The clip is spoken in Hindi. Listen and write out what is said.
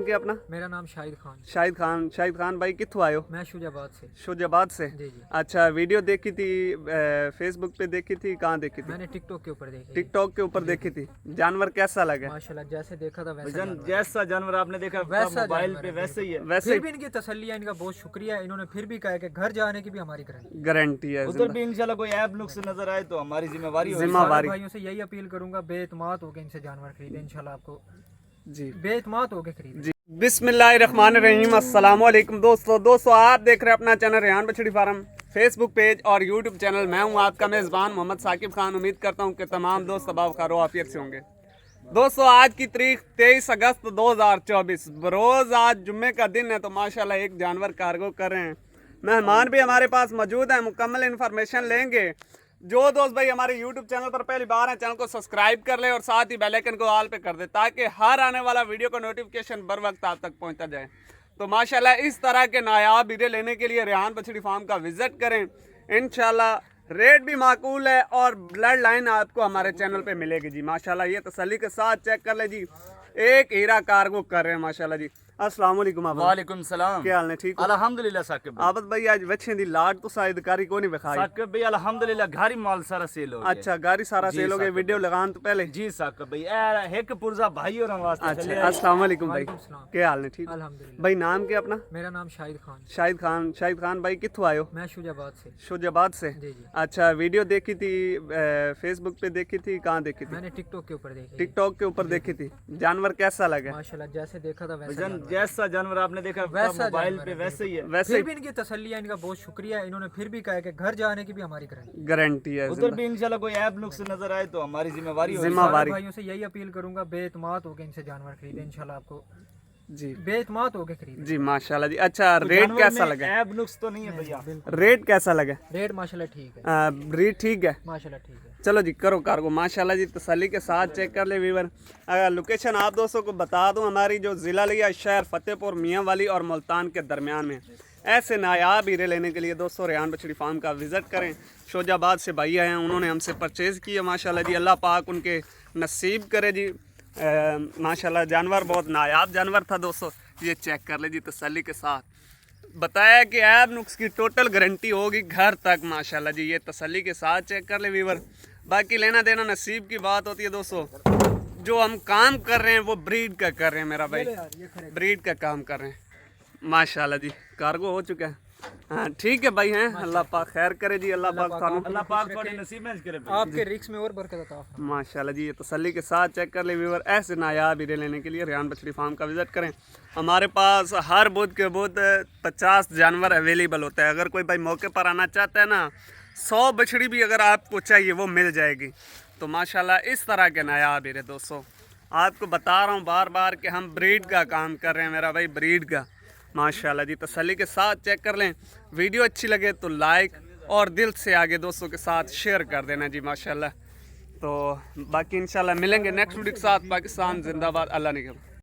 क्या अपना? मेरा नाम शाहिद खान। शाहिद खान भाई कित्थों आए हो? मैं शुजाबाद से। शुजाबाद से? जी जी। अच्छा, वीडियो देखी थी फेसबुक पे देखी थी, कहाँ देखी थी? मैंने टिकटॉक के ऊपर देखी। टिकटॉक के ऊपर देखी थी। जानवर कैसा लगा? माशाल्लाह, जैसे देखा था वैसा जैसा जानवर आपने देखा वैसा मोबाइल जानवर पे है, वैसे ही है। वैसे फिर भी इनकी तसल्ली है, इनका बहुत शुक्रिया। इन्होंने फिर भी कहा कि घर जाने की भी हमारी गारंटी है। उधर भी इंशाल्लाह कोई ऐप नुक्स नजर आए तो हमारी जिम्मेवारी होगी। जिम्मेवारी भाइयों से यही अपील करूंगा, बेइतमाद होकर इनसे जानवर खरीदे। इंशाल्लाह आपको जी बेइतमाद होकर खरीदे। जी। बिस्मिल्लाहिर्रहमानिर्रहीम, अस्सलाम वालेकुम दोस्तों आप देख रहे हैं अपना चैनल रेहान बछड़ी फार्म, फेसबुक पेज और यूट्यूब चैनल। मैं हूं आपका मेज़बान मोहम्मद साकिब खान। उम्मीद करता हूं कि तमाम दोस्त तबाव खैरो आफियत से होंगे। दोस्तों आज की तारीख 23 अगस्त 2024 बरोज़ आज जुम्मे का दिन है। तो माशाल्लाह एक जानवर कार्गो कर रहे हैं। मेहमान भी हमारे पास मौजूद हैं, मुकम्मल इन्फॉर्मेशन लेंगे। जो दोस्त भाई हमारे YouTube चैनल पर पहली बार हैं, चैनल को सब्सक्राइब कर ले और साथ ही बेल आइकन को ऑल पे कर दे ताकि हर आने वाला वीडियो का नोटिफिकेशन बर वक्त आप तक पहुंचता जाए। तो माशाल्लाह इस तरह के नायाब हीरे लेने के लिए रेहान बछड़ी फार्म का विजिट करें। इंशाल्लाह रेट भी माकूल है और ब्लड लाइन आपको हमारे चैनल पे मिलेगी जी। माशाल्लाह ये तसल्ली के साथ चेक कर ले जी, एक हीरा कार्गो कर रहे हैं माशाल्लाह जी। अस्सलाम वालेकुम। वालेकुम सलाम। क्या हाल है? ठीक हो? अल्हम्दुलिल्लाह साकिब भाई। आबद भाई आज बच्चे दी लाट तो शायद कारी को नहीं दिखाई। साकिब भाई अल्हम्दुलिल्लाह घारी माल सारा सेल हो गया। अच्छा, गाड़ी सारा जी सेल हो गया। साकिब वीडियो लगान तो पहले जी साकिब भाई ए एक पुरजा भाई और वास्ते अच्छा। चले आए। अस्सलाम वालेकुम भाई, वालेकुम सलाम। क्या हाल है? ठीक हो? अल्हम्दुलिल्लाह। भाई नाम क्या अपना? मेरा नाम शाहिद खान। शाहिद खान भाई कित्थों आए हो? मैं शुजाबाद से। शुजाबाद से? जी जी। अच्छा, वीडियो देखी थी फेसबुक पे देखी थी, कहाँ देखी थी? मैंने टिकटॉक के ऊपर देखी। टिकटॉक के ऊपर देखी थी। जानवर कैसा लगा? माशाल्लाह, जैसे देखा था वैसा जैसा जानवर आपने देखा वैसा मोबाइल जानवर पे है, वैसे ही है। वैसे फिर भी इनकी तसल्ली है, इनका बहुत शुक्रिया। इन्होंने फिर भी कहा कि घर जाने की भी हमारी गारंटी है। उधर भी इंशाल्लाह कोई ऐप नुक्स नजर आए तो हमारी जिम्मेवारी होगी। जिम्मेवारी भाइयों से यही अपील करूंगा, बेइतमाद होकर इनसे जानवर खरीदे। इंशाल्लाह आपको जी बेइतमाद होकर खरीदे। जी माशाल्लाह जी। अच्छा, रेट कैसा लगा? ऐप नुक्स तो नहीं है भैया। रेट कैसा लगा? रेट माशाल्लाह ठीक है। रेट ठीक है, माशाल्लाह ठीक है। चलो जी करो कार्गो। माशाल्लाह जी तसल्ली के साथ चेक कर ले वीवर। अगर लोकेशन आप दोस्तों को बता दूं, हमारी जो ज़िला लिया शहर फतेहपुर मियाँ वाली और मुल्तान के दरमियान में। ऐसे नायाब हीरे लेने के लिए दोस्तों रेहान बछड़ी फार्म का विज़िट करें। शोजाबाद से भाई आए हैं, उन्होंने हमसे परचेज़ किया माशाल्लाह जी। अल्लाह पाक उनके नसीब करे जी। माशाल्लाह जानवर बहुत नायाब जानवर था दोस्तों। ये चेक कर ले जी तसल्ली के साथ। बताया कि ऐब नुक्स की टोटल गारंटी होगी घर तक माशाल्लाह जी। ये तसल्ली के साथ चेक कर ले वीवर। बाकी लेना देना नसीब की बात होती है दोस्तों। जो हम काम कर रहे हैं वो ब्रीड का कर रहे हैं मेरा भाई, ब्रीड का काम कर रहे हैं माशाल्लाह जी। कार्गो हो चुका है। हाँ ठीक है भाई हैं, अल्लाह पाक खैर करे जी। अल्लाह पाक अल्लाह पाक थोड़े नसीब में करे आपके रिक्स में और बरकत अता फरमाए। माशाल्लाह जी। ये तसल्ली के साथ चेक कर ले व्यूअर। ऐसे नायाब हीरे लेने के लिए रेहान बछड़ी फार्म का विज़िट करें। हमारे पास हर बुध के बुध 50 जानवर अवेलेबल होता है। अगर कोई भाई मौके पर आना चाहता है ना, 100 बछड़ी भी अगर आपको चाहिए वो मिल जाएगी। तो माशाल्लाह इस तरह के नायाब हीरे दोस्तों आपको बता रहा हूँ बार बार कि हम ब्रीड का काम कर रहे हैं मेरा भाई, ब्रीड का। माशाल्लाह जी तसल्ली के साथ चेक कर लें। वीडियो अच्छी लगे तो लाइक और दिल से आगे दोस्तों के साथ शेयर कर देना जी माशाल्लाह। तो बाकी इंशाल्लाह मिलेंगे नेक्स्ट वीडियो के साथ। पाकिस्तान जिंदाबाद, अल्लाह निगहबान।